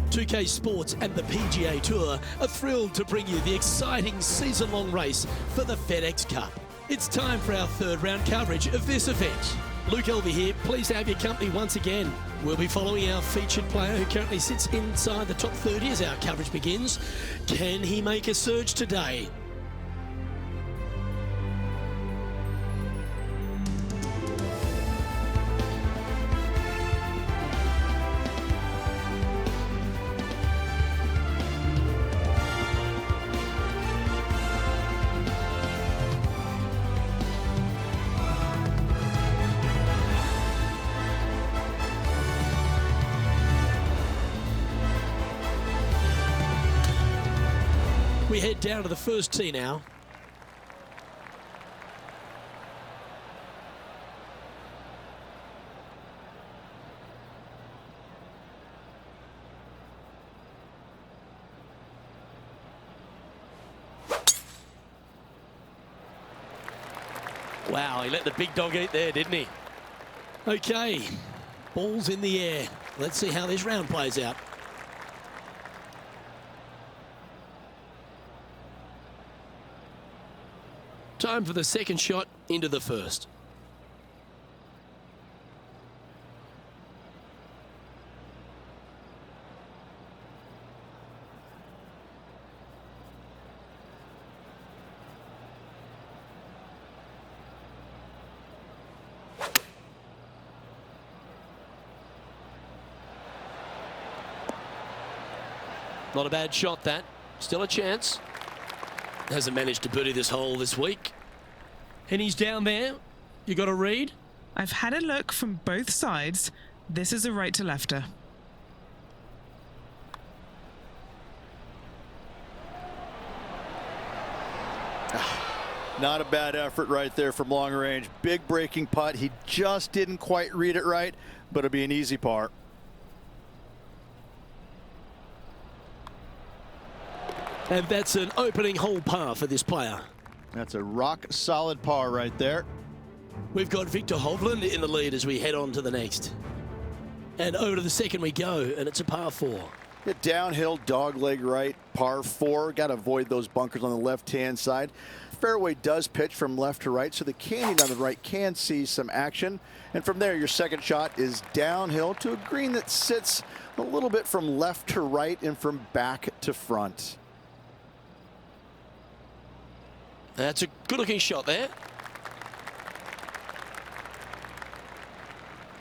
2K Sports and the PGA Tour are thrilled to bring you the exciting season-long race for the FedEx Cup. It's time for our third round coverage of this event. Luke Elvey here, pleased to have your company once again. We'll be following our featured player who currently sits inside the top 30 as our coverage begins. Can he make a surge today? We head down to the first tee now. Wow, he let the big dog eat there, didn't he? Okay, ball's in the air. Let's see how this round plays out. Time for the second shot into the first. Not a bad shot, that. Still a chance. Hasn't managed to birdie this hole this week. And he's down there. You got a read? I've had a look from both sides. This is a right to lefter. Not a bad effort right there from long range. Big breaking putt. He just didn't quite read it right, but it'll be an easy par. And that's an opening hole par for this player. That's a rock solid par right there. We've got Victor Hovland in the lead as we head on to the next. And over to the second we go, and it's a par 4. Get downhill, dog leg right, par 4. Got to avoid those bunkers on the left-hand side. Fairway does pitch from left to right, so the canyon on the right can see some action. And from there, your second shot is downhill to a green that sits a little bit from left to right and from back to front. That's a good-looking shot there.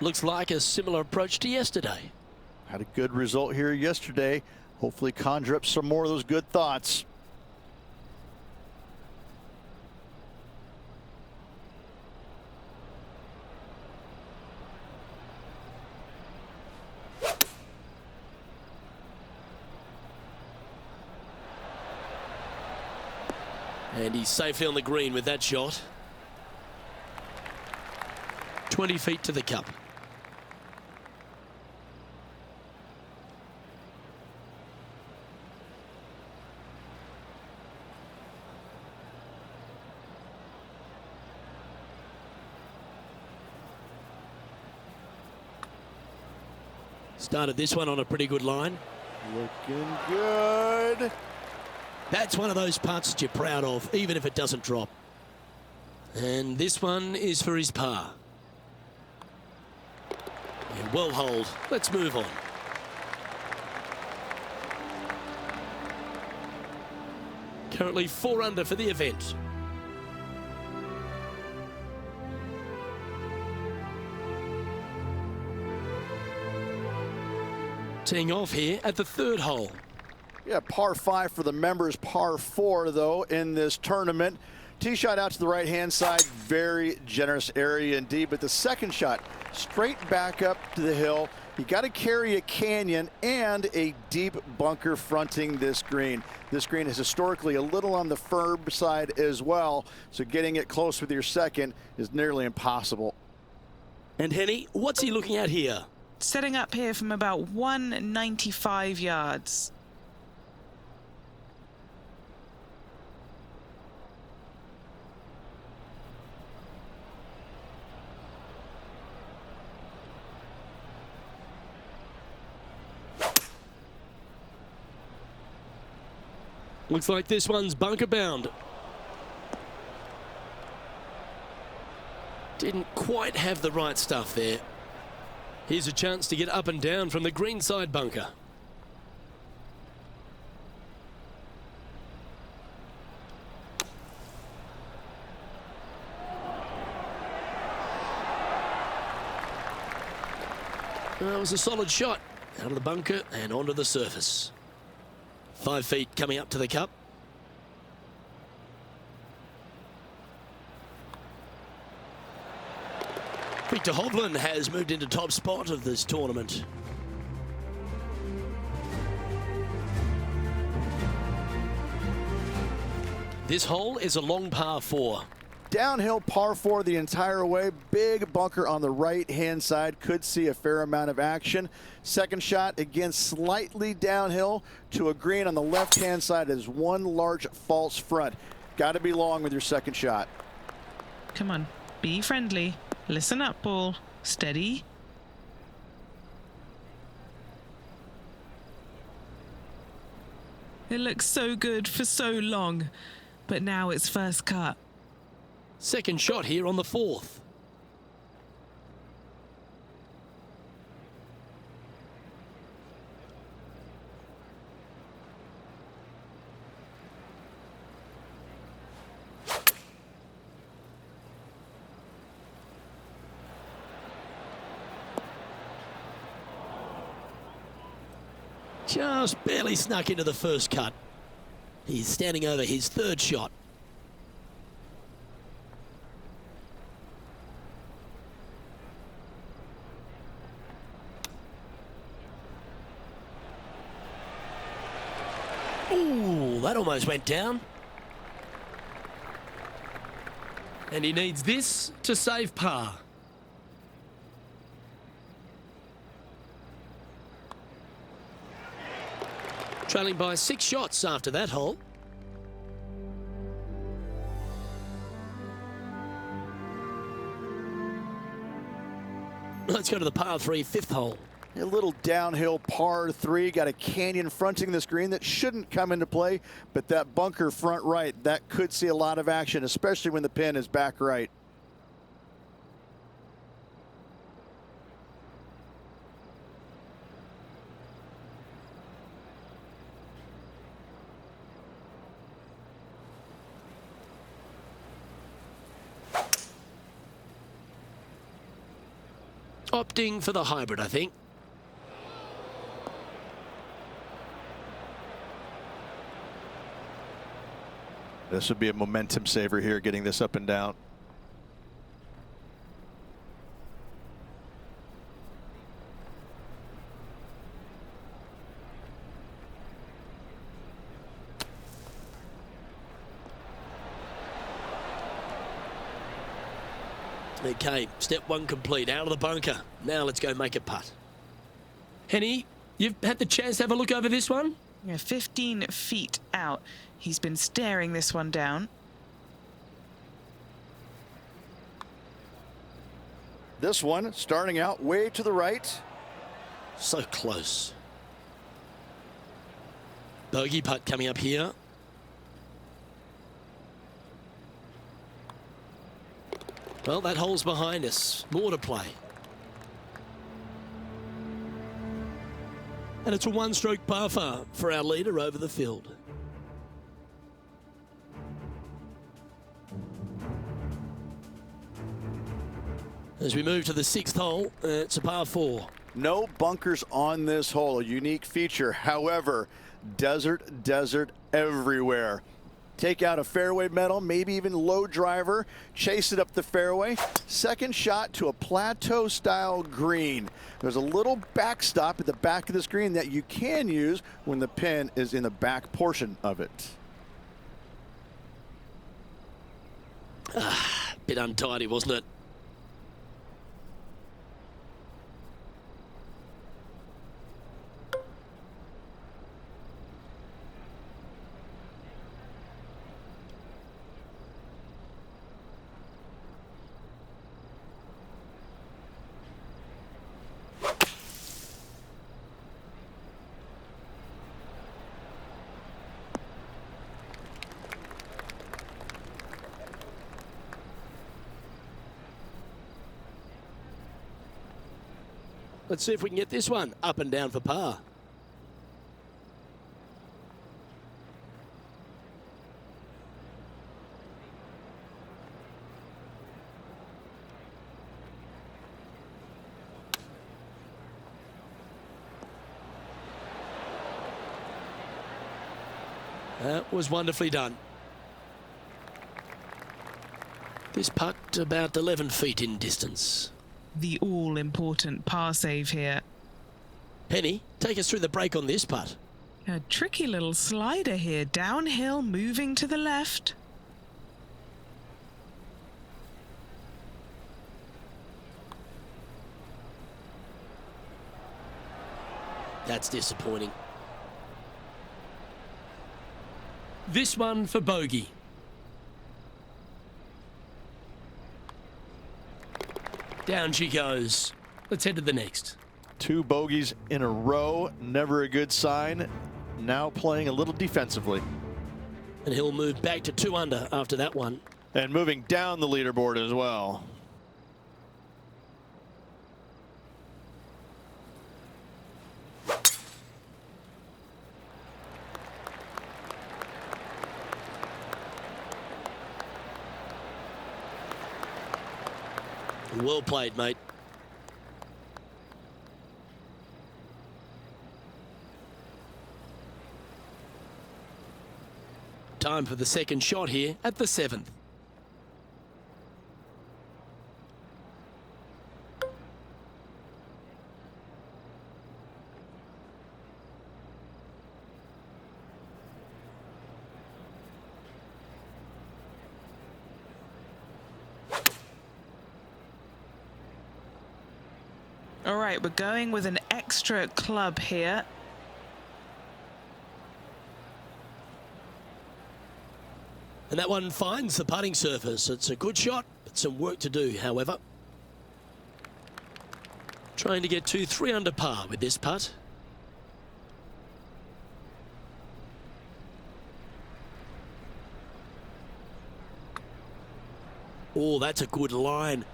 Looks like a similar approach to yesterday. Had a good result here yesterday. Hopefully conjure up some more of those good thoughts. And he's safely on the green with that shot. 20 feet to the cup. Started this one on a pretty good line. Looking good. That's one of those putts that you're proud of, even if it doesn't drop. And this one is for his par. Yeah, well holed. Let's move on. Currently 4 under for the event. Teeing off here at the third hole. Yeah, par 5 for the members, par 4 though in this tournament. Tee shot out to the right hand side, very generous area indeed, but the second shot straight back up to the hill. You got to carry a canyon and a deep bunker fronting this green. This green is historically a little on the firm side as well, so getting it close with your second is nearly impossible. And Henny, what's he looking at here? Setting up here from about 195 yards. Looks like this one's bunker bound. Didn't quite have the right stuff there. Here's a chance to get up and down from the greenside bunker. That was a solid shot. Out of the bunker and onto the surface. 5 feet coming up to the cup. Victor Hovland has moved into top spot of this tournament. This hole is a long par 4. Downhill par 4 the entire way. Big bunker on the right-hand side. Could see a fair amount of action. Second shot, again, slightly downhill to a green on the left-hand side. Is one large false front. Got to be long with your second shot. Come on, be friendly. Listen up, ball. Steady. It looks so good for so long, but now it's first cut. Second shot here on the 4th. Just barely snuck into the first cut. He's standing over his third shot. Ooh, that almost went down. And he needs this to save par. Trailing by 6 shots after that hole. Let's go to the par 3 5th hole. A little downhill par 3. Got a canyon fronting this green that shouldn't come into play, but that bunker front right, that could see a lot of action, especially when the pin is back right. Opting for the hybrid, I think. This would be a momentum saver here, getting this up and down. Okay, step 1 complete, out of the bunker. Now let's go make a putt. Henny, you've had the chance to have a look over this one? Yeah, 15 feet out. He's been staring this one down. This one starting out way to the right. So close. Bogey putt coming up here. Well, that hole's behind us. More to play. And it's a 1-stroke par 4 for our leader over the field. As we move to the 6th hole, it's a par 4. No bunkers on this hole, a unique feature. However, desert everywhere. Take out a fairway metal, maybe even low driver, chase it up the fairway. Second shot to a plateau style green. There's a little backstop at the back of this green that you can use when the pin is in the back portion of it. Bit untidy, wasn't it? Let's see if we can get this one up and down for par. That was wonderfully done. This putt about 11 feet in distance. The all-important par save here. Penny, take us through the break on this putt. A tricky little slider here, downhill, moving to the left. That's disappointing. This one for bogey. Down she goes. Let's head to the next. 2 bogeys in a row, never a good sign. Now playing a little defensively. And he'll move back to 2 under after that one. And moving down the leaderboard as well. Well played, mate. Time for the second shot here at the 7th. All right, we're going with an extra club here. And that one finds the putting surface. It's a good shot, but some work to do, however. Trying to get to 3 under par with this putt. Oh, that's a good line.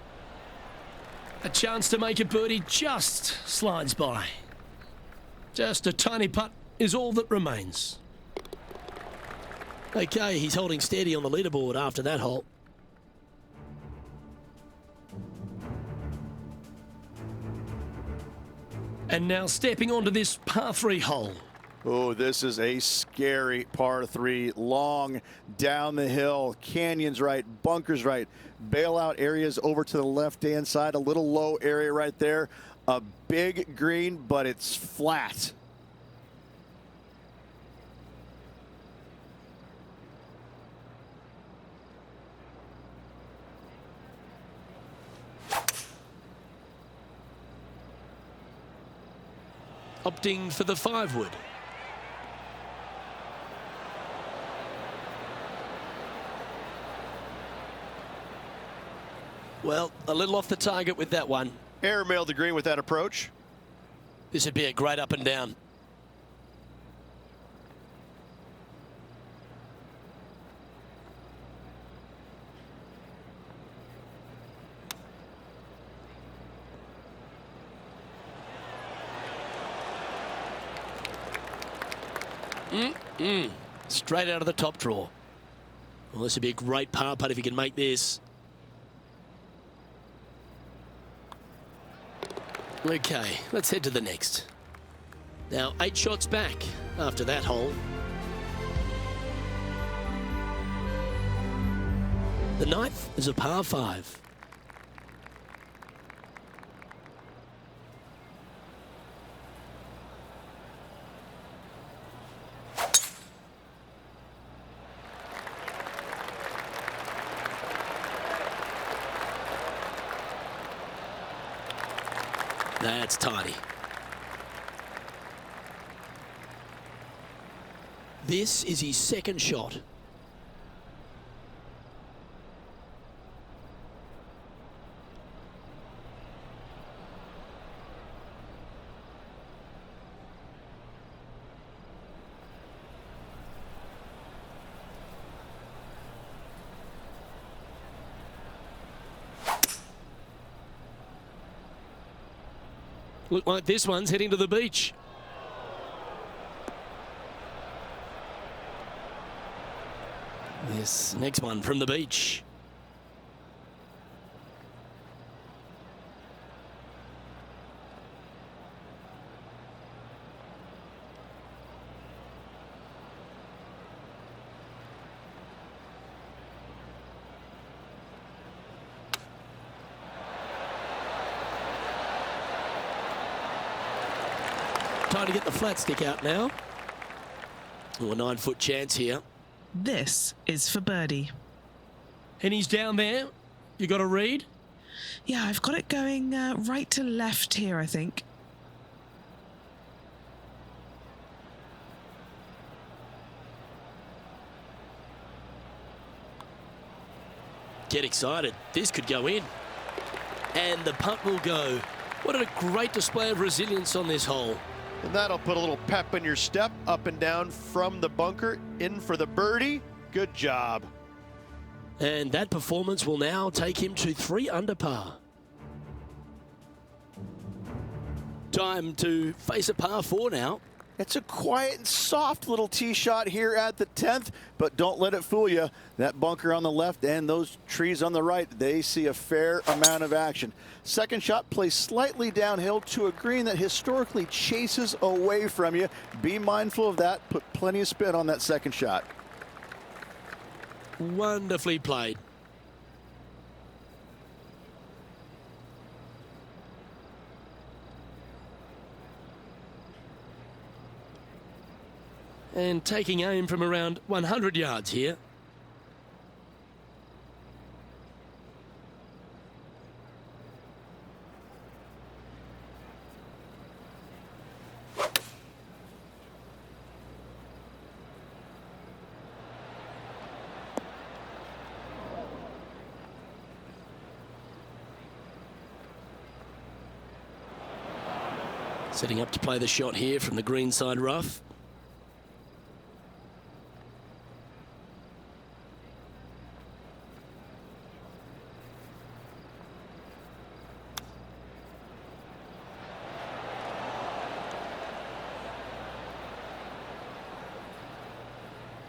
A chance to make a birdie just slides by. Just a tiny putt is all that remains. Okay, he's holding steady on the leaderboard after that hole. And now stepping onto this par 3 hole. Oh, this is a scary par 3. Long, down the hill, canyons right, bunkers right, bailout areas over to the left-hand side, a little low area right there. A big green, but it's flat. Opting for the 5-wood. Well, a little off the target with that one. Airmailed the green with that approach. This would be a great up and down. Straight out of the top draw. Well, this would be a great par putt if he can make this. Okay, let's head to the next. Now 8 shots back after that hole. The 9th is a par 5. That's tidy. This is his second shot. Look like this one's heading to the beach. This next one from the beach. Trying to get the flat stick out now. Oh, a 9-foot chance here. This is for birdie. And he's down there. You got a read? Yeah, I've got it going right to left here, I think. Get excited. This could go in. And the putt will go. What a great display of resilience on this hole. And that'll put a little pep in your step, up and down from the bunker, in for the birdie. Good job. And that performance will now take him to 3 under par. Time to face a par 4 now. It's a quiet and soft little tee shot here at the 10th, but don't let it fool you. That bunker on the left and those trees on the right, they see a fair amount of action. Second shot plays slightly downhill to a green that historically chases away from you. Be mindful of that. Put plenty of spin on that second shot. Wonderfully played. And taking aim from around 100 yards here. Setting up to play the shot here from the greenside rough.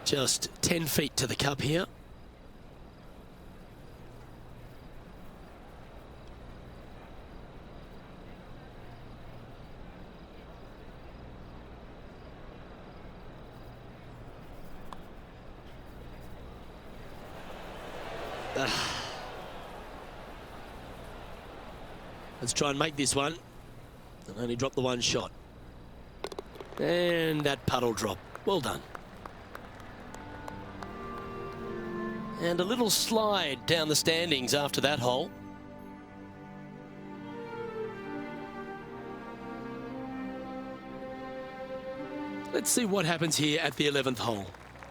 Just 10 feet to the cup here. Let's try and make this one. And only drop the one shot. And that puddle drop. Well done. And a little slide down the standings after that hole. Let's see what happens here at the 11th hole.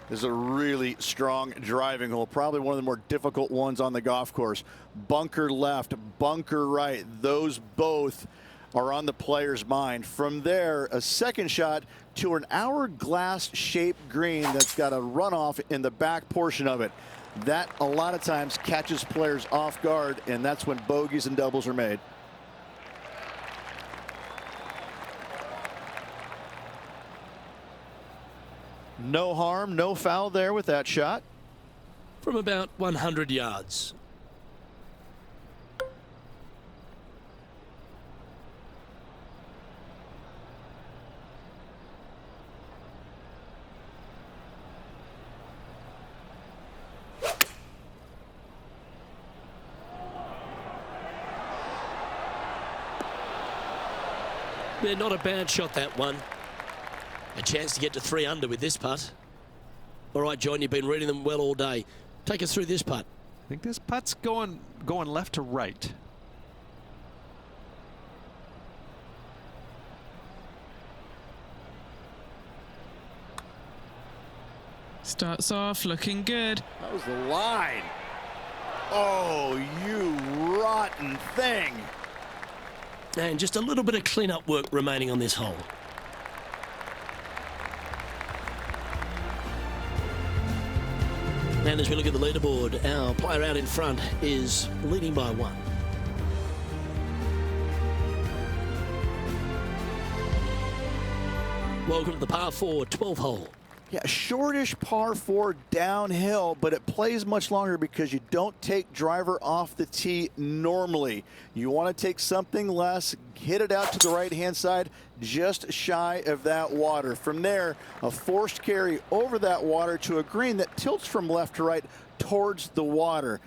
This is a really strong driving hole, probably one of the more difficult ones on the golf course. Bunker left, bunker right, those both are on the player's mind. From there, a second shot to an hourglass-shaped green that's got a runoff in the back portion of it. That, a lot of times, catches players off guard, and that's when bogeys and doubles are made. No harm, no foul there with that shot. From about 100 yards. Yeah, not a bad shot, that one. A chance to get to 3 under with this putt. All right, John, you've been reading them well all day. Take us through this putt. I think this putt's going left to right. Starts off looking good. That was the line. Oh, you rotten thing. And just a little bit of clean-up work remaining on this hole. And as we look at the leaderboard, our player out in front is leading by 1. Welcome to the par 4 12th hole. Yeah, shortish par 4 downhill, but it plays much longer because you don't take driver off the tee normally. You want to take something less, hit it out to the right-hand side, just shy of that water. From there, a forced carry over that water to a green that tilts from left to right towards the water.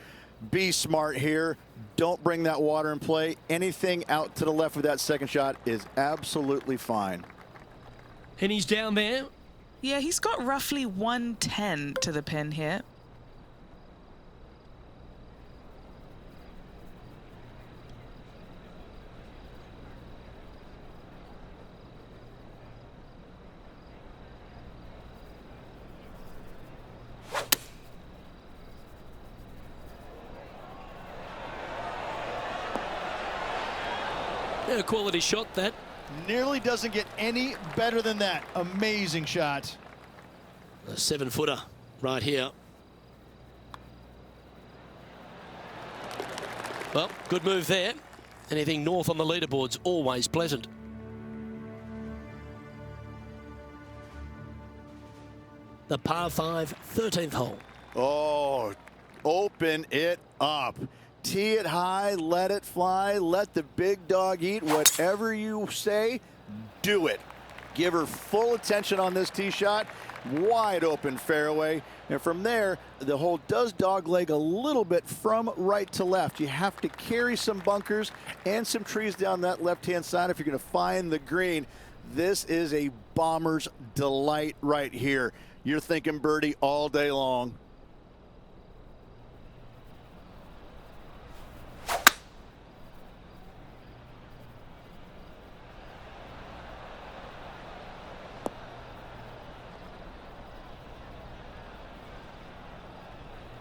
Be smart here. Don't bring that water in play. Anything out to the left of that second shot is absolutely fine. And he's down there. Yeah, he's got roughly 110 to the pin here. Yeah, quality shot that. Nearly doesn't get any better than that. Amazing shot. A 7-footer right here. Well, good move there. Anything north on the leaderboard's always pleasant. The par 5 13th hole. Oh, open it up. Tee it high, let it fly, let the big dog eat. Whatever you say, do it. Give her full attention on this tee shot. Wide open fairway. And from there, the hole does dogleg a little bit from right to left. You have to carry some bunkers and some trees down that left-hand side if you're going to find the green. This is a bomber's delight right here. You're thinking birdie all day long.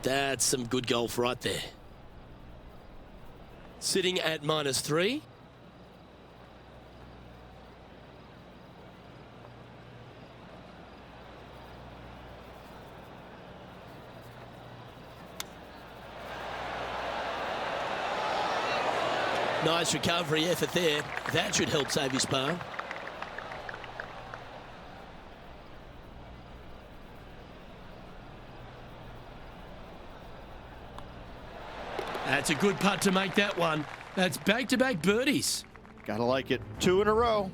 That's some good golf right there. Sitting at -3. Nice recovery effort there. That should help save his par. That's a good putt to make that one. That's back-to-back birdies. Gotta like it. 2 in a row.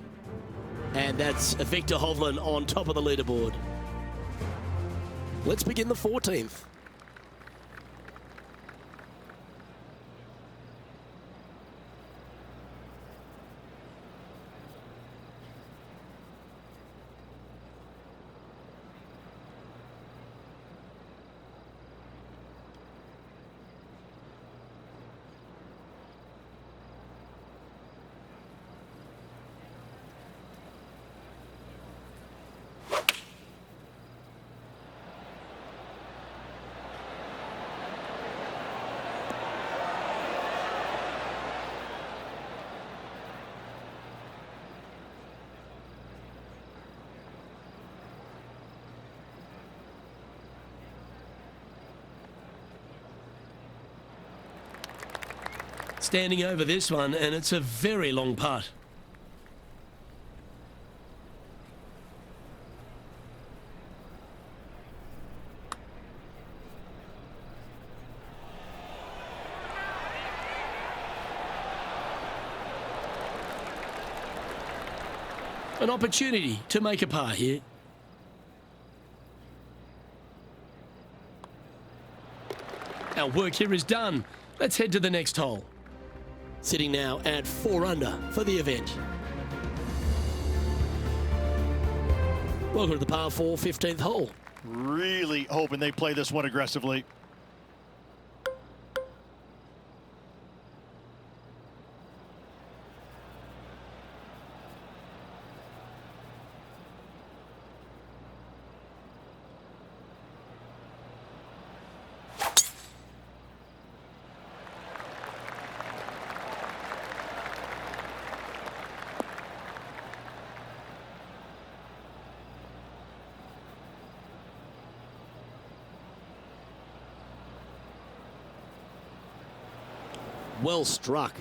And that's Victor Hovland on top of the leaderboard. Let's begin the 14th. Standing over this one, and it's a very long putt. An opportunity to make a par here. Our work here is done. Let's head to the next hole. Sitting now at 4 under for the event. Welcome to the par 4 15th hole. Really hoping they play this one aggressively. Well struck.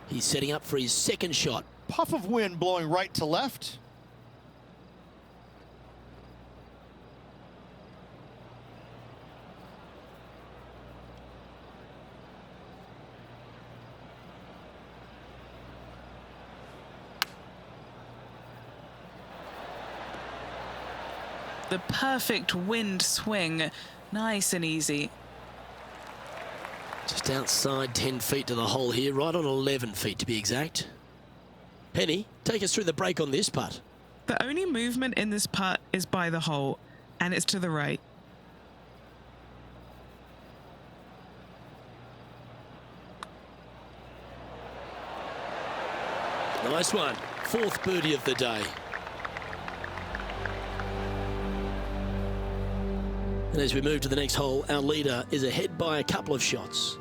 He's setting up for his second shot. Puff of wind blowing right to left. The perfect wind swing. Nice and easy. Just outside 10 feet to the hole here, right on 11 feet to be exact. Penny, take us through the break on this putt. The only movement in this putt is by the hole, and it's to the right. Nice one. Fourth birdie of the day. And as we move to the next hole, our leader is ahead by a couple of shots.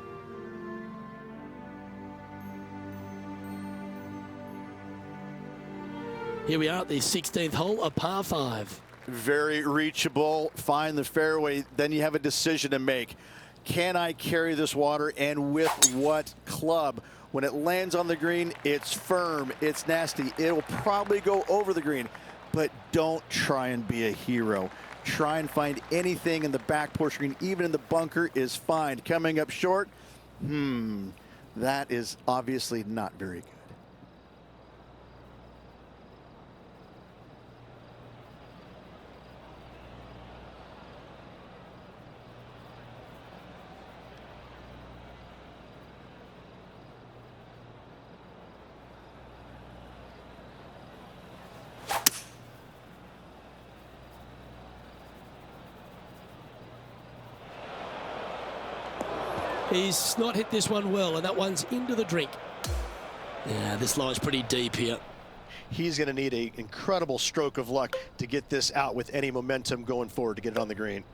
Here we are at the 16th hole, a par 5. Very reachable. Find the fairway. Then you have a decision to make. Can I carry this water, and with what club? When it lands on the green, it's firm, it's nasty. It'll probably go over the green, but don't try and be a hero. Try and find anything in the back portion green, even in the bunker is fine. Coming up short, that is obviously not very good. He's not hit this one well, and that one's into the drink. Yeah, this lies pretty deep here. He's going to need an incredible stroke of luck to get this out with any momentum going forward to get it on the green.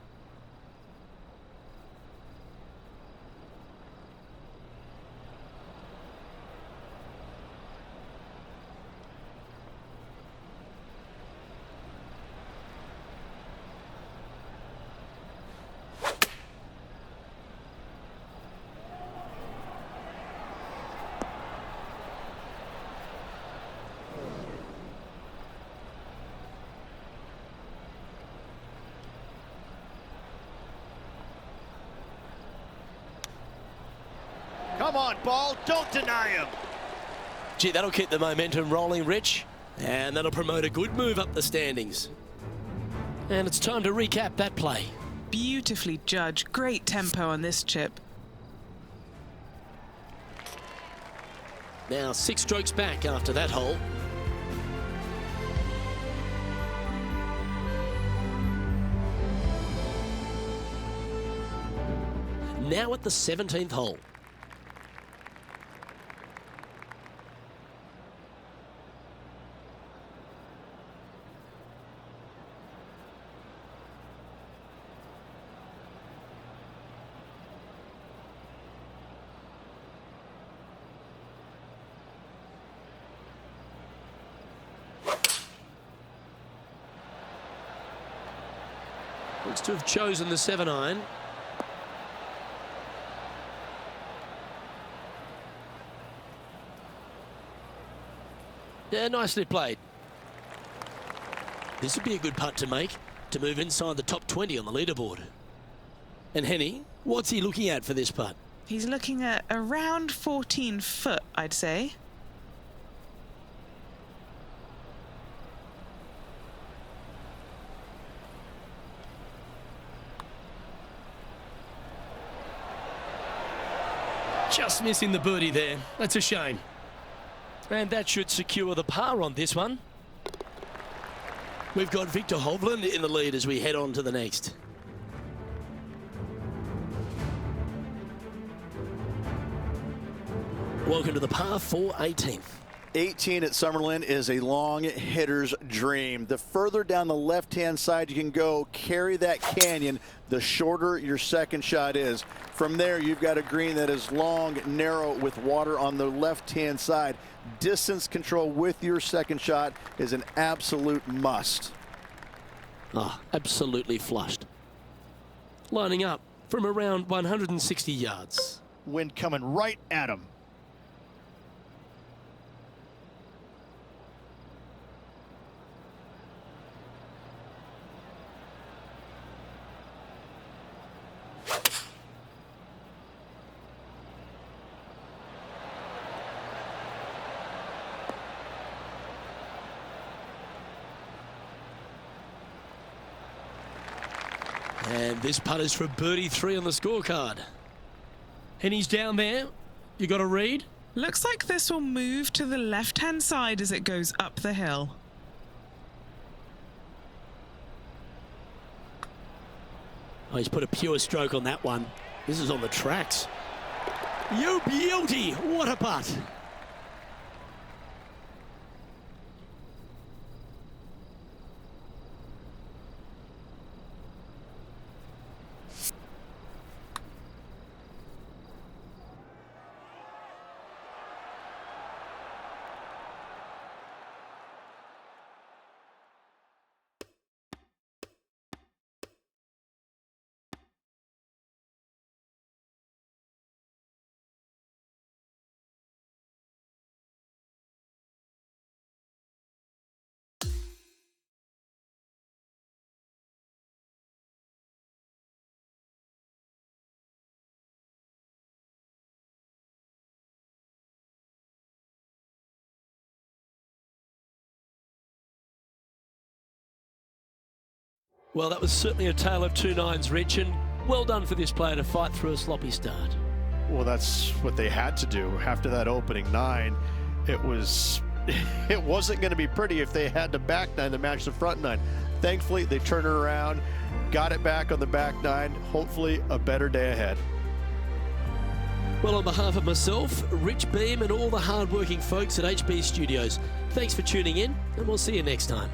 Come on, ball, don't deny him. Gee, that'll keep the momentum rolling, Rich. And that'll promote a good move up the standings. And it's time to recap that play. Beautifully judged. Great tempo on this chip. Now 6 strokes back after that hole. Now at the 17th hole. Looks to have chosen the 7-iron. Yeah, nicely played. This would be a good putt to make to move inside the top 20 on the leaderboard. And Henny, what's he looking at for this putt? He's looking at around 14 foot, I'd say. Just missing the birdie there. That's a shame. And that should secure the par on this one. We've got Victor Hovland in the lead as we head on to the next. Welcome to the par 4 18th. 18 at Summerlin is a long hitter's dream. The further down the left-hand side you can go, carry that canyon, the shorter your second shot is. From there, you've got a green that is long, narrow, with water on the left-hand side. Distance control with your second shot is an absolute must. Absolutely flushed. Lining up from around 160 yards. Wind coming right at him. And this putt is for birdie 3 on the scorecard. And he's down there. You got a read? Looks like this will move to the left-hand side as it goes up the hill. Oh, he's put a pure stroke on that one. This is on the tracks. You beauty! What a putt! Well, that was certainly a tale of 2 nines, Rich, and well done for this player to fight through a sloppy start. Well, that's what they had to do after that opening 9. It wasn't going to be pretty if they had the back 9 to match the front 9. Thankfully, they turned it around, got it back on the back 9. Hopefully, a better day ahead. Well, on behalf of myself, Rich Beam, and all the hard-working folks at HB Studios, thanks for tuning in, and we'll see you next time.